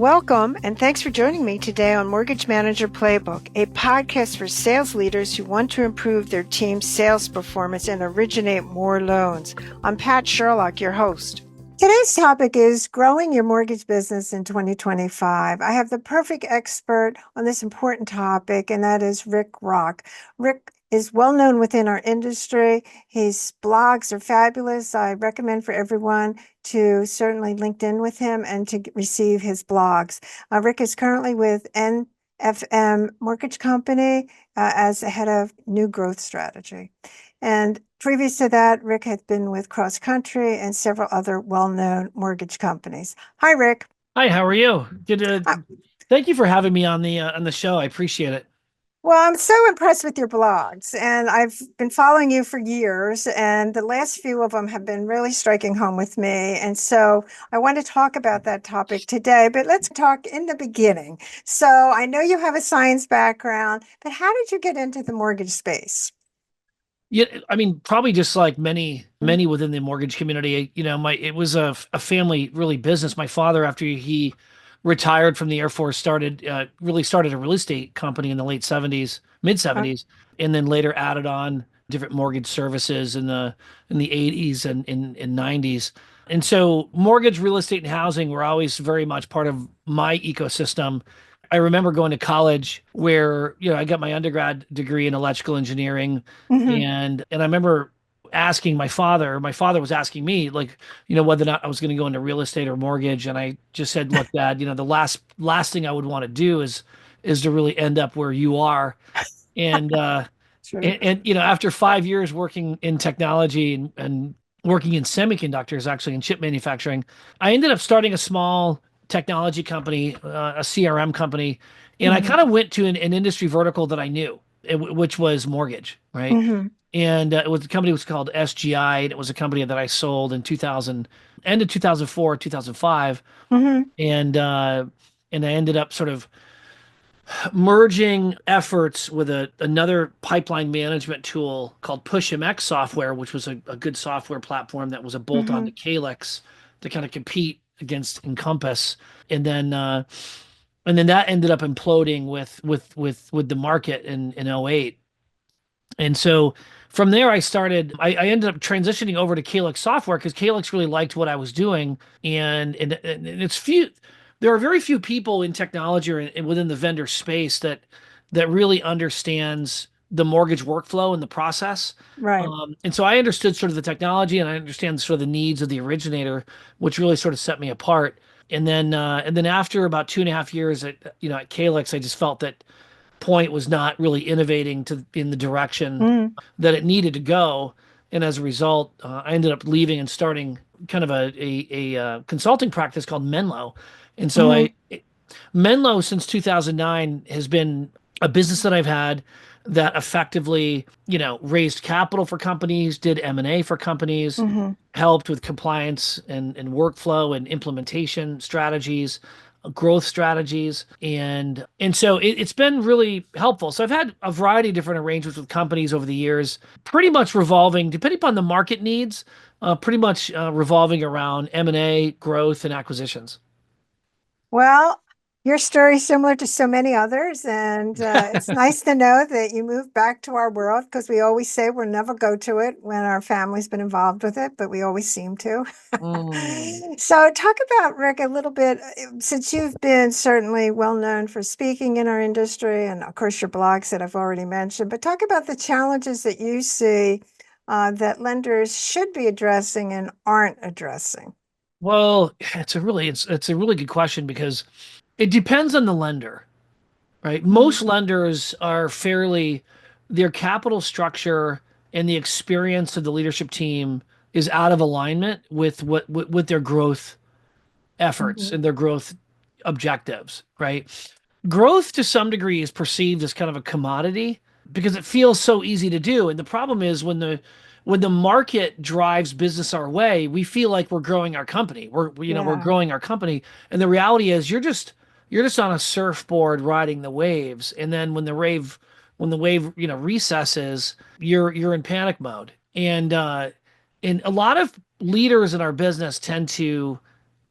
Welcome, and thanks for joining me today on Mortgage Manager Playbook, a podcast for sales leaders who want to improve their team's sales performance and originate more loans. I'm Pat Sherlock, your host. Today's topic is growing your mortgage business in 2025. I have the perfect expert on this important topic, and that is Roque. Rick is well known within our industry. His blogs are fabulous. I recommend for everyone to certainly link in with him and to receive his blogs. Rick is currently with NFM Mortgage Company as the head of new growth strategy. And previous to that, Rick had been with Cross Country and several other well-known mortgage companies. Hi, Rick. Hi, how are you? Thank you for having me on the show. I appreciate it. Well, I'm so impressed with your blogs, and I've been following you for years, and the last few of them have been really striking home with me. And so I want to talk about that topic today, but let's talk in the beginning. So I know you have a science background, but how did you get into the mortgage space? Yeah, I mean, probably just like many within the mortgage community, it was a family really business. My father, after he retired from the Air Force, really started a real estate company in the late 70s, mid Uh, 70s, and then later added on different mortgage services in the 80s and 90s. And so mortgage, real estate, and housing were always very much part of my ecosystem. I remember going to college where, I got my undergrad degree in electrical engineering, mhm. and I remember asking my father was asking me, like, whether or not I was going to go into real estate or mortgage. And I just said, look, Dad, the last thing I would want to do is to really end up where you are. And True. after 5 years working in technology and working in semiconductors, actually in chip manufacturing, I ended up starting a small technology company, a CRM company, and I Mhm. kind of went to an industry vertical that I knew, which was mortgage, right? Mhm. And the company was called SGI, and it was a company that I sold in 2000, end of 2004, 2005, Mhm. and I ended up sort of merging efforts with another pipeline management tool called PushMX software, which was a good software platform that was a bolt-on to Mhm. Calyx to kind of compete against Encompass. And then and then that ended up imploding with the market in '08. And so from there, I ended up transitioning over to Calyx software because Calyx really liked what I was doing. And there are very few people in technology or within the vendor space that really understands the mortgage workflow and the process. Right. And so I understood sort of the technology and I understand sort of the needs of the originator, which really sort of set me apart. And then after about 2.5 years at Calyx, I just felt that Point was not really innovating in the direction Mhm. that it needed to go. And as a result, I ended up leaving and starting kind of a consulting practice called Menlo. And so Mhm. Menlo since 2009 has been a business that I've had that effectively, raised capital for companies, did M&A for companies, Mhm. helped with compliance and workflow and implementation strategies, growth strategies, and so it's been really helpful. So I've had a variety of different arrangements with companies over the years, pretty much revolving, depending upon the market needs, pretty much revolving around M&A, growth, and acquisitions. Well, your story is similar to so many others, and it's nice to know that you moved back to our world because we always say we'll never go to it when our family's been involved with it, but we always seem to. Mm. So, talk about Rick a little bit, since you've been certainly well known for speaking in our industry, and of course your blogs that I've already mentioned. But talk about the challenges that you see that lenders should be addressing and aren't addressing. Well, it's a really good question because it depends on the lender, right? Most Mhm. lenders are fairly their capital structure and the experience of the leadership team is out of alignment with their growth efforts Mhm. and their growth objectives, right? Growth to some degree is perceived as kind of a commodity because it feels so easy to do. And the problem is when the market drives business our way, we feel like we're growing our company. We're Yeah. growing our company. And the reality is you're just on a surfboard riding the waves. And then when the wave, recesses, you're in panic mode. And a lot of leaders in our business tend to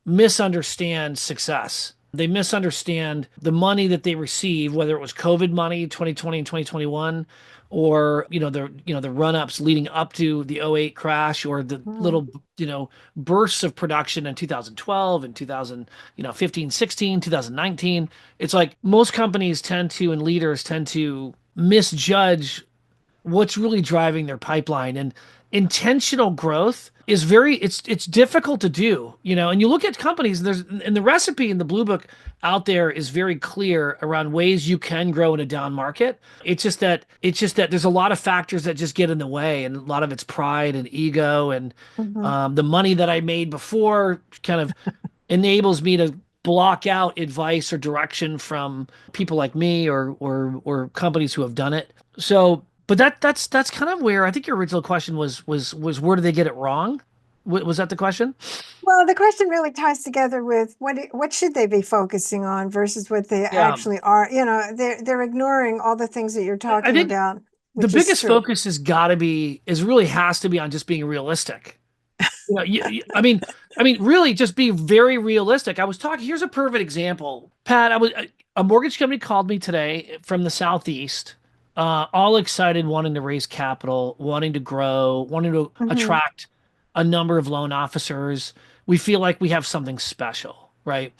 misunderstand success. They misunderstand the money that they receive, whether it was COVID money, 2020 and 2021, or the run-ups leading up to the '08 crash, or the Mm. little bursts of production in 2012 and 2000, 15, 16, 2019. It's like most companies tend to, and leaders tend to misjudge what's really driving their pipeline. And intentional growth is very it's difficult to do, and you look at companies, and the recipe in the blue book out there is very clear around ways you can grow in a down market. It's just that there's a lot of factors that just get in the way, and a lot of it's pride and ego, and Mhm. the money that I made before kind of enables me to block out advice or direction from people like me, or companies who have done it. So, but that's kind of where I think your original question was where do they get it wrong? Was that the question? Well, the question really ties together with what should they be focusing on versus what they Yeah, actually are. They're ignoring all the things that you're I talking think about, the which is biggest true. focus really has to be on just being realistic. I mean, really, just be very realistic. I was talking. Here's a perfect example, Pat. A mortgage company called me today from the Southeast, all excited, wanting to raise capital, wanting to grow, wanting to Hmm. attract a number of loan officers. We feel like we have something special, right?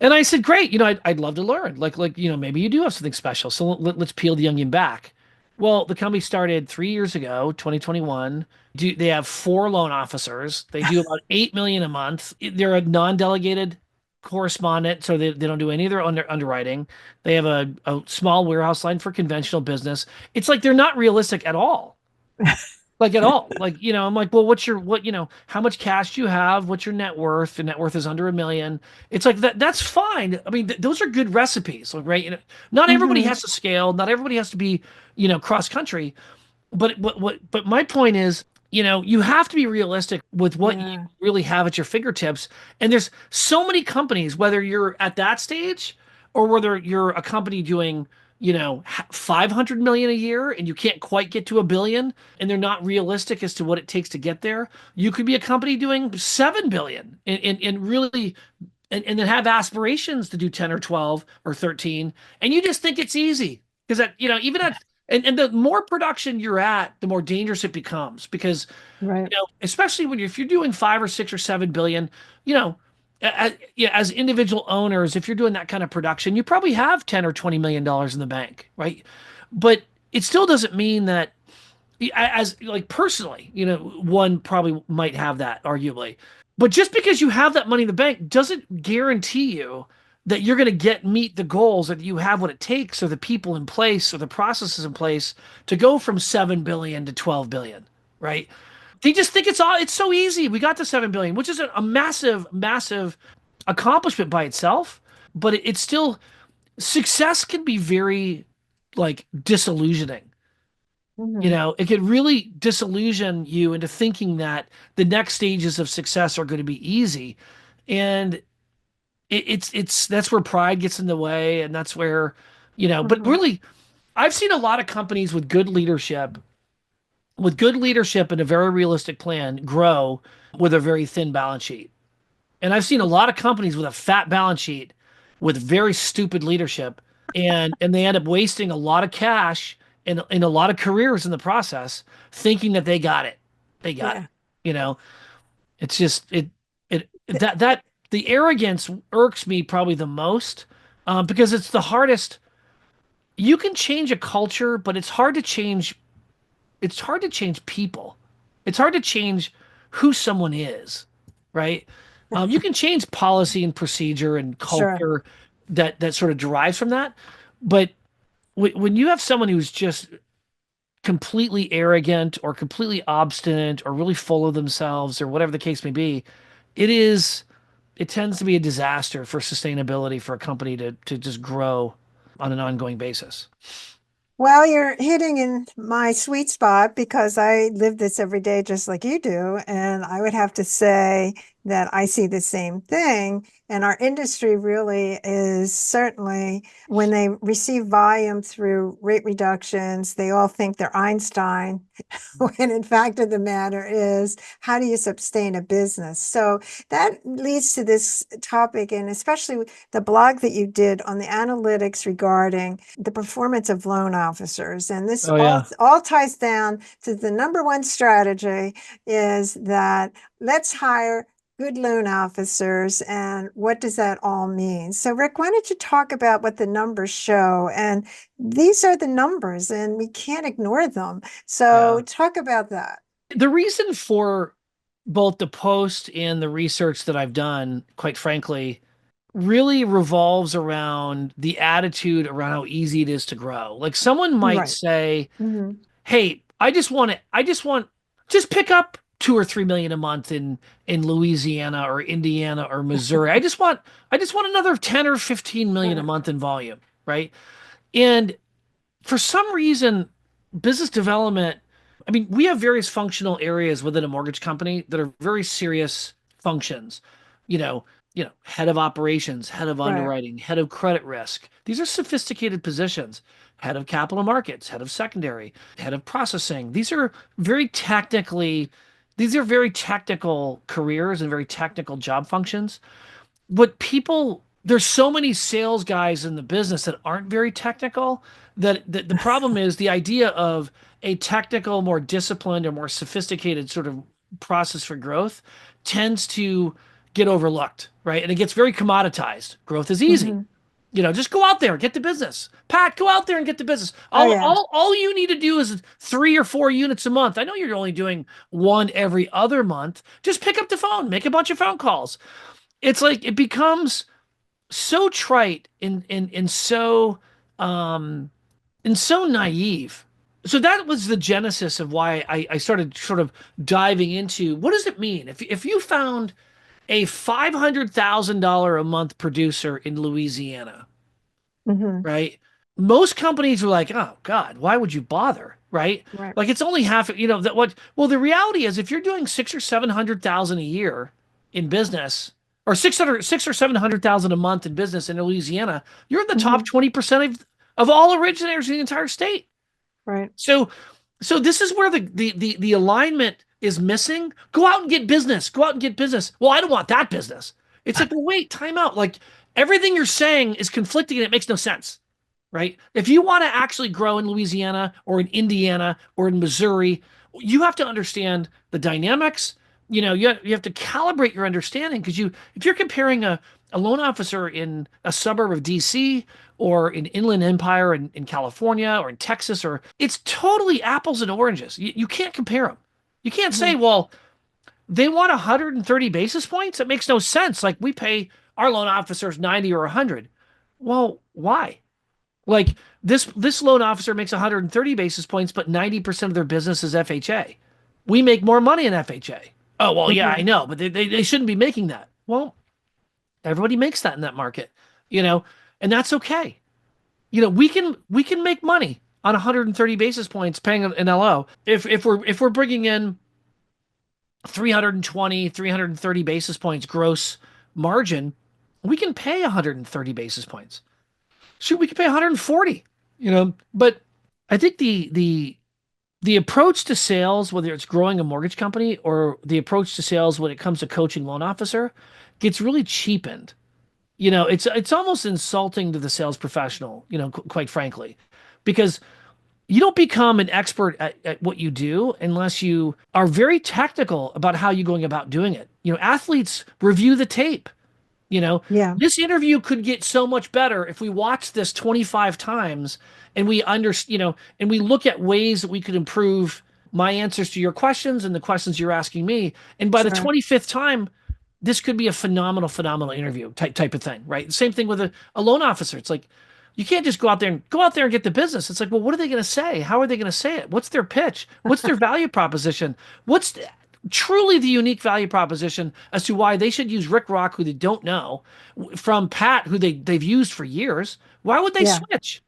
And I said, great, I'd love to learn. Maybe you do have something special. So let's peel the onion back. Well, the company started 3 years ago, 2021. They have four loan officers. They do about 8 million a month. They're a non-delegated correspondent, so they don't do any of their underwriting. They have a small warehouse line for conventional business. It's like they're not realistic at all, like at all. I'm like, well, how much cash do you have? What's your net worth? The net worth is under 1 million. It's like that's fine. I mean, those are good recipes, like, right? Not everybody Hmm. has to scale. Not everybody has to be, cross country. But my point is, you have to be realistic with what you Yeah. really have at your fingertips. And there's so many companies, whether you're at that stage or whether you're a company doing, 500 million a year and you can't quite get to 1 billion, and they're not realistic as to what it takes to get there. You could be a company doing 7 billion and really and then have aspirations to do 10 or 12 or 13, and you just think it's easy because that, even at and the more production you're at, the more dangerous it becomes, because Right. especially if you're doing 5 or 6 or 7 billion, you know yeah, as individual owners, if you're doing that kind of production, you probably have 10 or 20 million dollars in the bank, right? But it still doesn't mean that, as like personally, one probably might have that, arguably. But just because you have that money in the bank doesn't guarantee you that you're going to meet the goals, or that you have what it takes, or the people in place, or the processes in place to go from 7 billion to 12 billion, right? They just think it's so easy. We got to 7 billion, which is a massive, massive accomplishment by itself, but it's still, success can be very, like, disillusioning. Hmm. It could really disillusion you into thinking that the next stages of success are going to be easy. And it's that's where pride gets in the way, and that's where, but Hmm. really, I've seen a lot of companies with good leadership and a very realistic plan grow with a very thin balance sheet. And I've seen a lot of companies with a fat balance sheet with very stupid leadership, and they end up wasting a lot of cash and a lot of careers in the process, thinking that they got it. They got it. Yeah. You know, it's just it that the arrogance irks me probably the most, because it's the hardest. You can change a culture, but it's hard to change people. It's hard to change who someone is, right? You can change policy and procedure and Sure. culture that sort of derives from that, but when you have someone who's just completely arrogant or completely obstinate or really full of themselves, or whatever the case may be, it tends to be a disaster for sustainability for a company to just grow on an ongoing basis. Well, you're hitting in my sweet spot because I live this every day just like you do. And I would have to say that I see the same thing. And our industry really is certainly, when they receive volume through rate reductions, they all think they're Einstein, when in fact of the matter is, how do you sustain a business? So that leads to this topic, and especially the blog that you did on the analytics regarding the performance of loan officers. And this Oh all, yeah. all ties down to the number one strategy is that let's hire good loan officers. And what does that all mean? So, Rick, why don't you talk about what the numbers show? And these are the numbers, and we can't ignore them. So, Yeah. talk about that. The reason for both the post and the research that I've done, quite frankly, really revolves around the attitude around how easy it is to grow. Like someone might Right. say, Hmm. "Hey, just pick up 2 or 3 million a month in Louisiana or Indiana or Missouri. I just want another 10 or 15 million a Right. month in volume, right?" And for some reason, business development, I mean, we have various functional areas within a mortgage company that are very serious functions. You know, head of operations, head of Right. underwriting, head of credit risk. These are sophisticated positions. Head of capital markets, head of secondary, head of processing. These are very technical careers and very technical job functions. What people There's so many sales guys in the business that aren't very technical that the problem is the idea of a technical, more disciplined or more sophisticated sort of process for growth tends to get overlooked, right? And it gets very commoditized. Growth is easy. Hmm. Just go out there, get the business. Pat, go out there and get the business. Oh, All, yeah. all, all you need to do is 3 or 4 units a month. I know you're only doing one every other month. Just pick up the phone, make a bunch of phone calls. It's like it becomes so trite um and so naive. So that was the genesis of why I started sort of diving into what does it mean if you found a $500,000 a month producer in Louisiana, Hmm. right? Most companies are like, oh God, why would you bother? Right? Right. Like it's only half, that what, well, the reality is if you're doing six or 700,000 a year in business or 600 or 700,000 a month in business in Louisiana, you're in the top Hmm. 20% of all originators in the entire state. Right. So, so this is where the alignment is missing. Go out and get business. Go out and get business. Well, I don't want that business. It's like, well, wait, time out. Like everything you're saying is conflicting and it makes no sense, right? If you want to actually grow in Louisiana or in Indiana or in Missouri, you have to understand the dynamics. You have to calibrate your understanding because if you're comparing a loan officer in a suburb of DC or in Inland Empire in California or in Texas, or it's totally apples and oranges. You can't compare them. You can't Hmm. say, well, they want 130 basis points. That makes no sense. Like we pay our loan officers 90 or 100. Well, why? Like this loan officer makes 130 basis points, but 90% of their business is FHA. We make more money in FHA. Oh, well, yeah, I Hmm. know, but they shouldn't be making that. Well, everybody makes that in that market, you know, and that's okay. We can make money on 130 basis points paying an LO. If we're bringing in 320, 330 basis points gross margin, we can pay 130 basis points. Shoot, we could pay 140, but I think the approach to sales, whether it's growing a mortgage company or the approach to sales when it comes to coaching loan officer, gets really cheapened. It's almost insulting to the sales professional, quite frankly, because you don't become an expert at what you do unless you are very technical about how you're going about doing it. Athletes review the tape. You know, Yeah. this interview could get so much better if we watch this 25 times and and we look at ways that we could improve my answers to your questions and the questions you're asking me. And by the Sure. 25th time, this could be a phenomenal interview type of thing, right? Same thing with a loan officer. It's like you can't just go out there and get the business. It's like, well, what are they going to say? How are they going to say it? What's their pitch? What's their value proposition? What's truly the unique value proposition as to why they should use Rick Rock, who they don't know, from Pat, who they've used for years? Why would they Yeah. switch?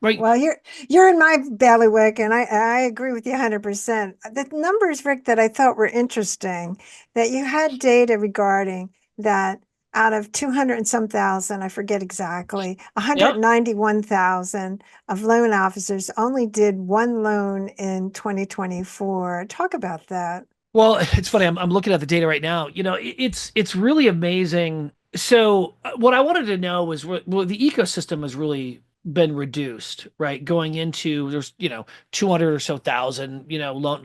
right? Well, you're in my bailiwick, and I agree with you 100%. The numbers, Rick, that I thought were interesting, that you had data regarding that out of 200 and some thousand, I forget exactly, Yep. 191,000 of loan officers only did one loan in 2024. Talk about that. Well, it's funny. I'm looking at the data right now. It's really amazing. So what I wanted to know was well, the ecosystem has really been reduced, right? Going into there's 200 or so thousand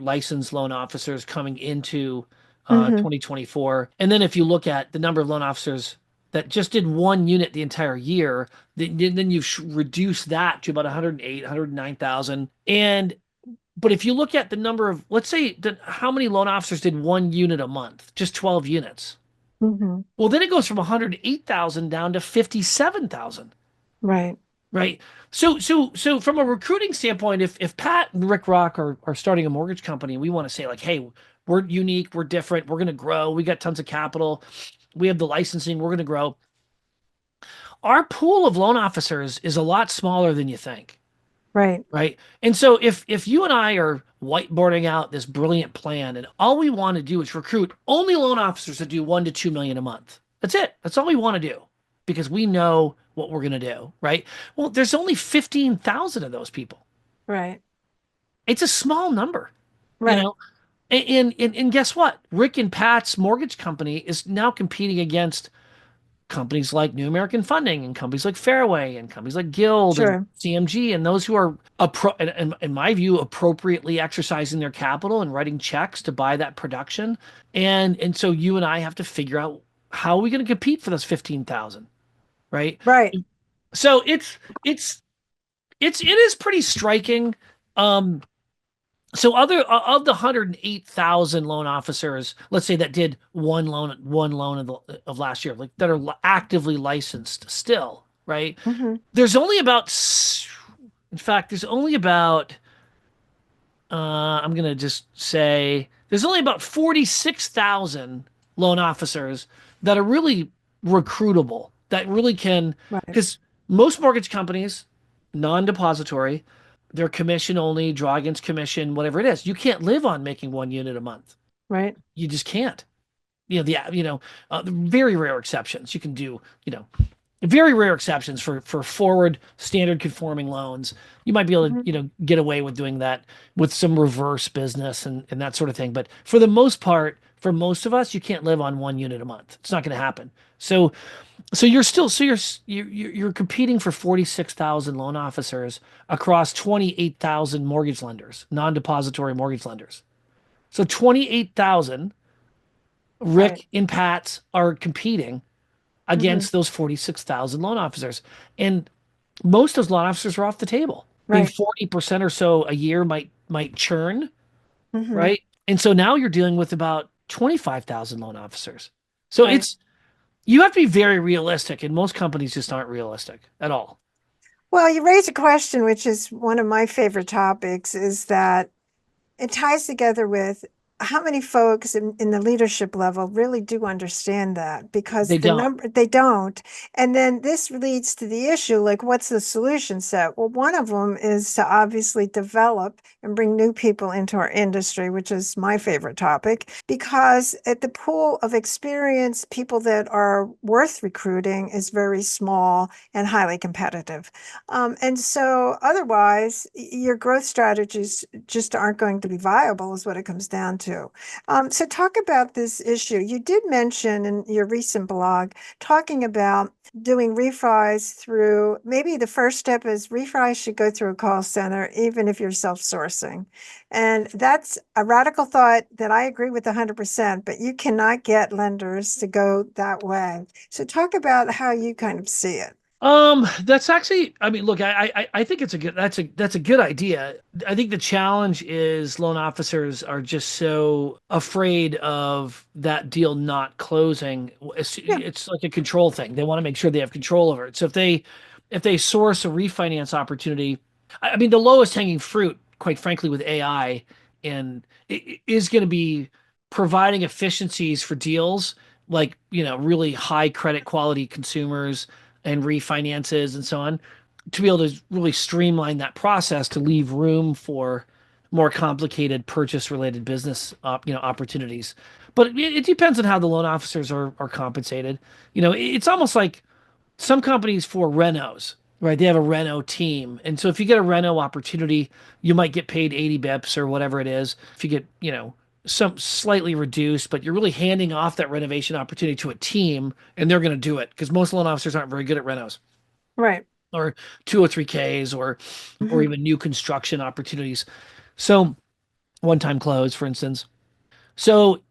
licensed loan officers coming into Hmm. 2024, and then if you look at the number of loan officers that just did one unit the entire year, then you've reduced that to about 108, 109,000, and but if you look at the number of, let's say, how many loan officers did one unit a month, just 12 units. Hmm. Well, then it goes from 108,000 down to 57,000, Right. right? So from a recruiting standpoint, if Pat and Rick Rock are starting a mortgage company, we want to say like, hey, we're unique, we're different, we're going to grow, we got tons of capital, we have the licensing, we're going to grow. Our pool of loan officers is a lot smaller than you think. Right. Right. And so if you and I are whiteboarding out this brilliant plan and all we want to do is recruit only loan officers that do 1 to 2 million a month. That's it. That's all we want to do because we know what we're going to do, right? Well, there's only 15,000 of those people. Right. It's a small number, you Right. know. And guess what? Rick and Pat's mortgage company is now competing against companies like New American Funding and companies like Fairway and companies like Guild and Sure. CMG and those who are, in my view, appropriately exercising their capital and writing checks to buy that production. And so you and I have to figure out how are we going to compete for those 15,000, right? Right. So it is pretty striking. Um, so other of the 108,000 loan officers, let's say that did one loan of last year, like that are actively licensed still, right? Hmm. There's only about, in fact, there's only about, I'm gonna just say there's only about 46,000 loan officers that are really recruitable, that really can, Right. because most mortgage companies, non-depository, they're commission only, draw against commission, whatever it is. You can't live on making one unit a month. Right. You just can't. Very rare exceptions. You can do, very rare exceptions for forward standard conforming loans. You might be able to, Hmm. get away with doing that with some reverse business and that sort of thing. But for the most part, for most of us, you can't live on one unit a month. It's not going to happen. So you're competing for 46,000 loan officers across 28,000 mortgage lenders, non-depository mortgage lenders. So 28,000 Right. Rick and Pats are competing Hmm. against those 46,000 loan officers. And most of those loan officers are off the table. I mean, Right. 40% or so a year might churn, Hmm. right? And so now you're dealing with about 25,000 loan officers. So Right. you have to be very realistic, and most companies just aren't realistic at all. Well, you raise a question, which is one of my favorite topics, is that it ties together with how many folks in the leadership level really do understand that, because They the don't. number they don't. And then this leads to the issue, like, what's the solution set? Well, one of them is to obviously develop and bring new people into our industry, which is my favorite topic, because at the pool of experienced people that are worth recruiting is very small and highly competitive. And so otherwise, your growth strategies just aren't going to be viable, is what it comes down to. So talk about this issue. You did mention in your recent blog talking about doing refis through, maybe the first step is refis should go through a call center, even if you're self-sourcing. And that's a radical thought that I agree with 100%, but you cannot get lenders to go that way. So talk about how you kind of see it. That's actually, I mean, look, I think that's a good idea. I think the challenge is loan officers are just so afraid of that deal not closing. Yeah. It's like a control thing. They want to make sure they have control over it. So if they source a refinance opportunity, I mean, the lowest hanging fruit, quite frankly, with AI and is going to be providing efficiencies for deals like, really high credit quality consumers and refinances and so on. to be able to really streamline that process to leave room for more complicated purchase related business opportunities. But it depends on how the loan officers are compensated. It's almost like some companies for renos, right? They have a reno team. And so if you get a reno opportunity, you might get paid 80 bips or whatever it is. If you get, some slightly reduced, but you're really handing off that renovation opportunity to a team and they're going to do it because most loan officers aren't very good at renos Right. or 203Ks or Hmm. even new construction opportunities. So one-time close, for instance. So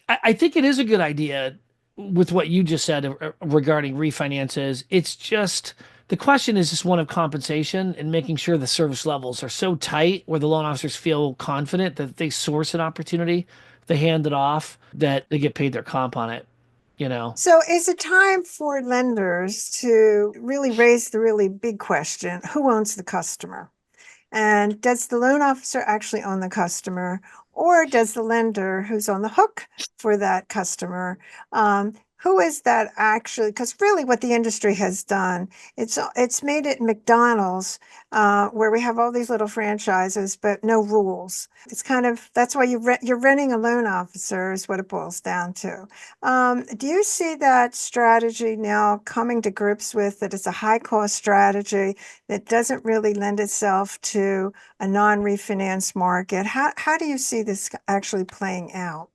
I think it is a good idea with what you just said regarding refinances. It's just the question is just one of compensation and making sure the service levels are so tight where the loan officers feel confident that if they source an opportunity, they hand it off, that they get paid their comp on it, you know? So is it time for lenders to really raise the really big question, who owns the customer? And does the loan officer actually own the customer, or does the lender who's on the hook for that customer, who is that actually? Because really, what the industry has done, it's made it McDonald's, where we have all these little franchises, but no rules. It's kind of that's why you're renting a loan officer is what it boils down to. Do you see that strategy now coming to grips with that it's a high cost strategy that doesn't really lend itself to a non-refinance market? How do you see this actually playing out?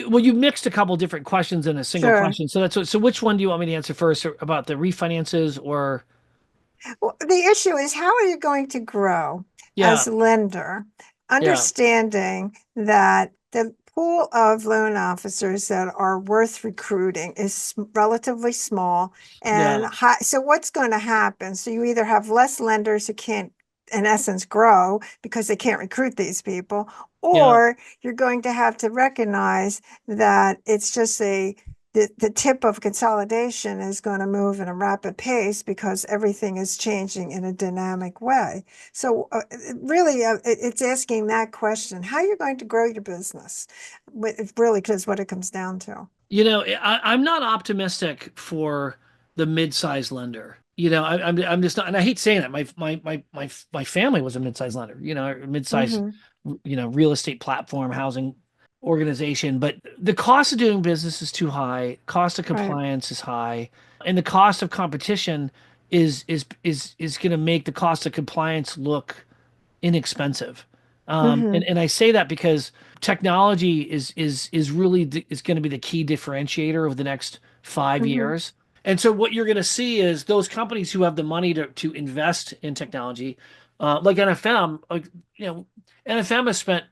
Well, you mixed a couple different questions in a single Sure. question. So which one do you want me to answer first about the refinances or Well, the issue is how are you going to grow yeah, as a lender, yeah, understanding that the pool of loan officers that are worth recruiting is relatively small and yeah, high. So what's going to happen? So you either have less lenders who can't, in essence, grow because they can't recruit these people, yeah. or you're going to have to recognize that it's just the tip of consolidation is going to move in a rapid pace because everything is changing in a dynamic way. So really, it's asking that question, how are you going to grow your business? It really is what it comes down to. I'm not optimistic for the mid-sized lender. I'm just not, and I hate saying it. My family was a mid-sized lender. A mid-sized, Hmm. real estate platform, housing organization. But the cost of doing business is too high. Cost of Right. compliance is high, and the cost of competition is going to make the cost of compliance look inexpensive. And Hmm. and I say that because technology is really is going to be the key differentiator over the next five Hmm. years. And so what you're going to see is those companies who have the money to invest in technology, like NFM, NFM has spent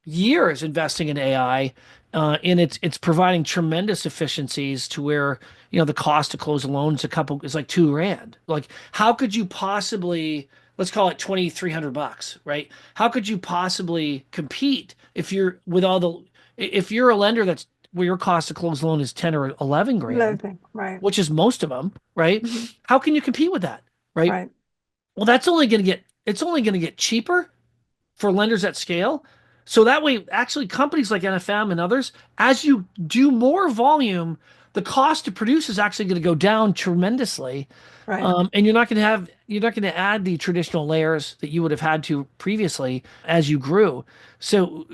years investing in AI, and it's providing tremendous efficiencies to where the cost to close a loan is like $2,000. Like, how could you possibly, let's call it 2,300 bucks, right? How could you possibly compete if you're a lender that's where your cost to close a loan is 10 or 11 grand, Loathing. Right. which is most of them, right? Hmm. How can you compete with that, right? Right. Well, it's only going to get cheaper for lenders at scale. So that way, actually, companies like NFM and others, as you do more volume, the cost to produce is actually going to go down tremendously. Right. And you're not going to add the traditional layers that you would have had to previously as you grew. So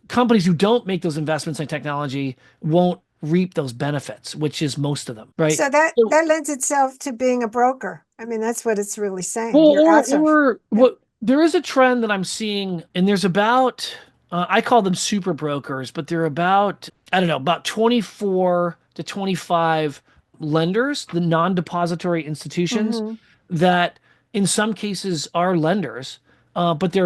companies who don't make those investments in technology won't reap those benefits, which is most of them, right? So that So, that lends itself to being a broker. I mean, that's what it's really well, saying. You're as a or yeah. what there is a trend that I'm seeing, and there's about I call them super brokers, but they're about I don't know about 24 to 25 lenders, the non-depository institutions Hmm. that in some cases are lenders, but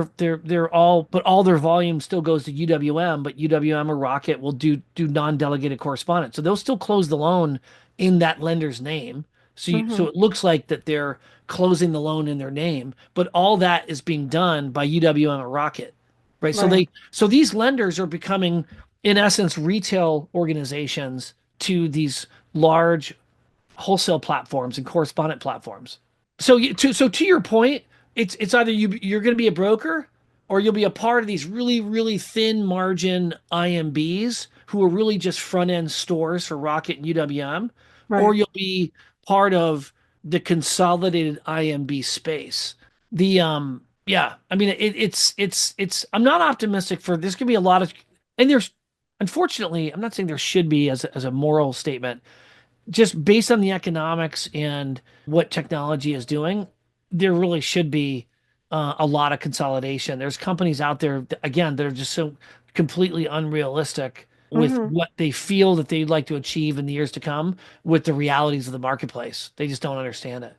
all their volume still goes to UWM, but UWM or Rocket will do non-delegated correspondence, so they'll still close the loan in that lender's name. So Hmm. it looks like that they're closing the loan in their name, but all that is being done by UWM or Rocket, right? Right. So these lenders are becoming, in essence, retail organizations to these large wholesale platforms and correspondent platforms. So to your point, it's either you're going to be a broker or you'll be a part of these really really thin margin IMBs who are really just front end stores for Rocket and UWM, or Right. you'll be part of the consolidated IMB space. Yeah, I mean it's I'm not optimistic for there's gonna be a lot of and there's unfortunately I'm not saying there should be as a moral statement, just based on the economics and what technology is doing, there really should be a lot of consolidation. There's companies out there, again, that are just so completely unrealistic with Hmm. what they feel that they'd like to achieve in the years to come with the realities of the marketplace. They just don't understand it.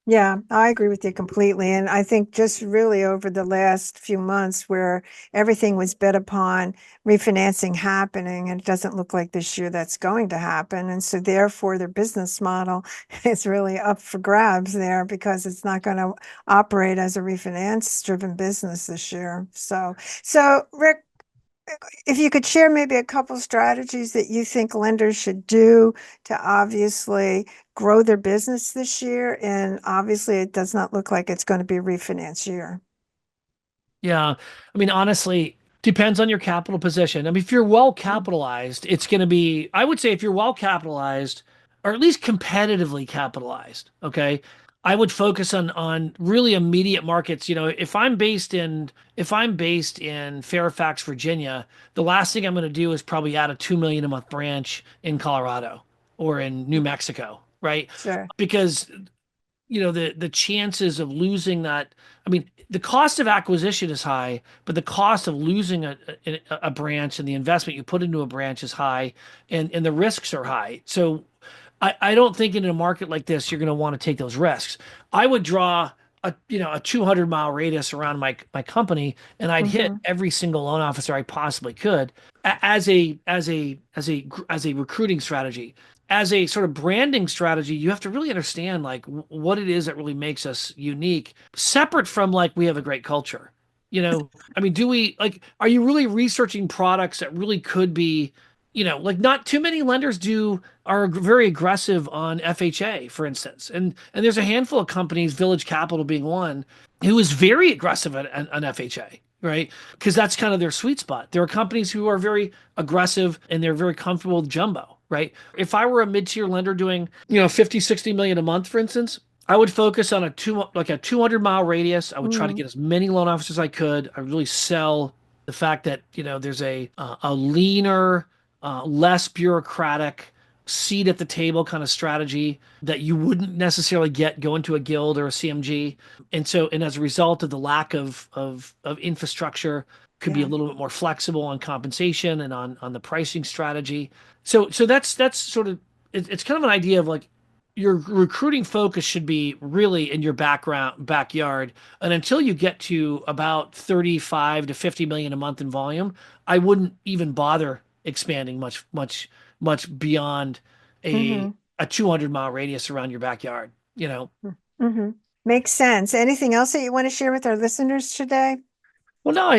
Yeah, I agree with you completely. And I think just really over the last few months where everything was bet upon refinancing happening, and it doesn't look like this year that's going to happen. And so therefore their business model is really up for grabs there because it's not going to operate as a refinance driven business this year. So Rick, if you could share maybe a couple strategies that you think lenders should do to obviously grow their business this year, and obviously it does not look like it's going to be a refinance year. Yeah. I mean, honestly, depends on your capital position. I mean, if you're well Mm. capitalized, it's going to be, I would say if you're well capitalized or at least competitively capitalized, okay, I would focus on really immediate markets. You know, if I'm based in Fairfax, Virginia, the last thing I'm going to do is probably add a 2 million a month branch in Colorado or in New Mexico, right? Sure. Because the chances of losing that, I mean, the cost of acquisition is high, but the cost of losing a branch and the investment you put into a branch is high, and the risks are high. So I don't think in a market like this you're going to want to take those risks. I would draw a 200-mile radius around my company, and I'd hit Hmm. every single loan officer I possibly could as a recruiting strategy. As a sort of branding strategy, you have to really understand like what it is that really makes us unique, separate from like we have a great culture. I mean, do we like, are you really researching products that really could be, like not too many lenders are very aggressive on FHA, for instance. And there's a handful of companies, Village Capital being one, who is very aggressive on FHA, right? Because that's kind of their sweet spot. There are companies who are very aggressive and they're very comfortable with jumbo, right? If I were a mid-tier lender doing, 50, 60 million a month, for instance, I would focus on a 200-mile radius. I would try to Hmm. get as many loan officers as I could. I really sell the fact that, there's a leaner, less bureaucratic seat at the table kind of strategy that you wouldn't necessarily get going to a guild or a CMG. And as a result of the lack of infrastructure, could be a Yeah. little bit more flexible on compensation and on the pricing strategy. So that's sort of it's kind of an idea of like your recruiting focus should be really in your backyard. And until you get to about 35 to 50 million a month in volume, I wouldn't even bother expanding much beyond a Hmm. a 200-mile radius around your backyard. Hmm. Makes sense. Anything else that you want to share with our listeners today? Well, no,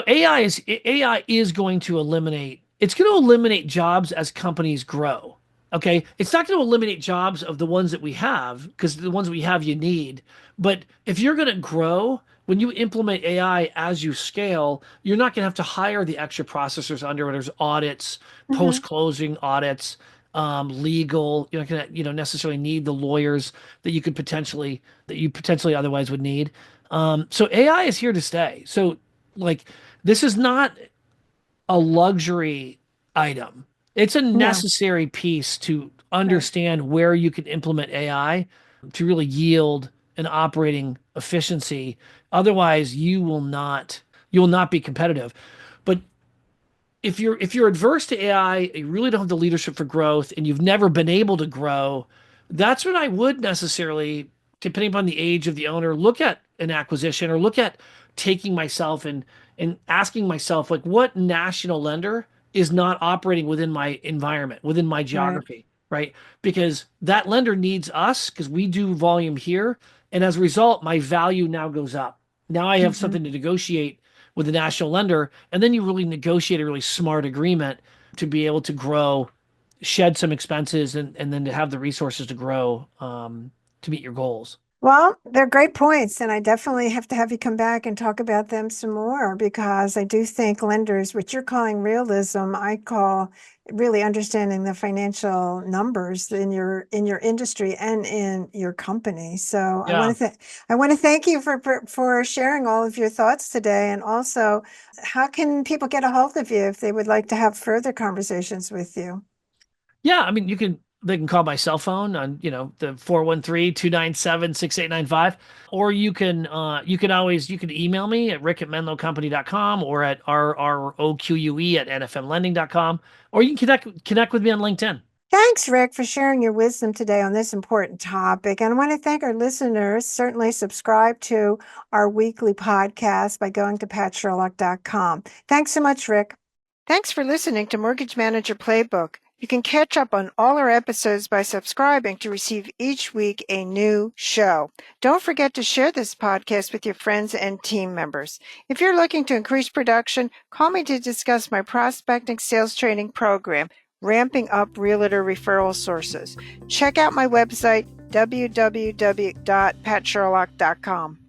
AI is going to eliminate. It's going to eliminate jobs as companies grow. Okay, it's not going to eliminate jobs of the ones that we have because the ones we have you need. But if you're going to grow, when you implement AI as you scale, you're not going to have to hire the extra processors under. There's audits, Hmm. post-closing audits, legal. You're not going to, necessarily need the lawyers that you potentially otherwise would need. So AI is here to stay. So like this is not a luxury item. It's a No. necessary piece to Right. understand where you can implement AI to really yield an operating efficiency. Otherwise, you will not be competitive. But if you're adverse to AI, you really don't have the leadership for growth, and you've never been able to grow, that's when I would necessarily, depending upon the age of the owner, look at an acquisition or look at taking myself and asking myself, like, what national lender is not operating within my environment, within my Right. geography, right? Because that lender needs us because we do volume here. And as a result, my value now goes up. Now I have Hmm. something to negotiate with the national lender, and then you really negotiate a really smart agreement to be able to grow, shed some expenses, and then to have the resources to grow to meet your goals. Well, they're great points, and I definitely have to have you come back and talk about them some more because I do think lenders, which you're calling realism, I call really understanding the financial numbers in your industry and in your company. So Yeah. I want to thank you for sharing all of your thoughts today, and also, how can people get a hold of you if they would like to have further conversations with you? Yeah, I mean, they can call my cell phone on, the 413-297-6895, or you can always you can email me at rick@menlocompany.com or at rroque@nfmlending.com, or you can connect with me on LinkedIn. Thanks, Rick, for sharing your wisdom today on this important topic. And I want to thank our listeners. Certainly subscribe to our weekly podcast by going to patsherlock.com. Thanks so much, Rick. Thanks for listening to Mortgage Manager Playbook. You can catch up on all our episodes by subscribing to receive each week a new show. Don't forget to share this podcast with your friends and team members. If you're looking to increase production, call me to discuss my prospecting sales training program, Ramping Up Realtor Referral Sources. Check out my website, www.patsherlock.com.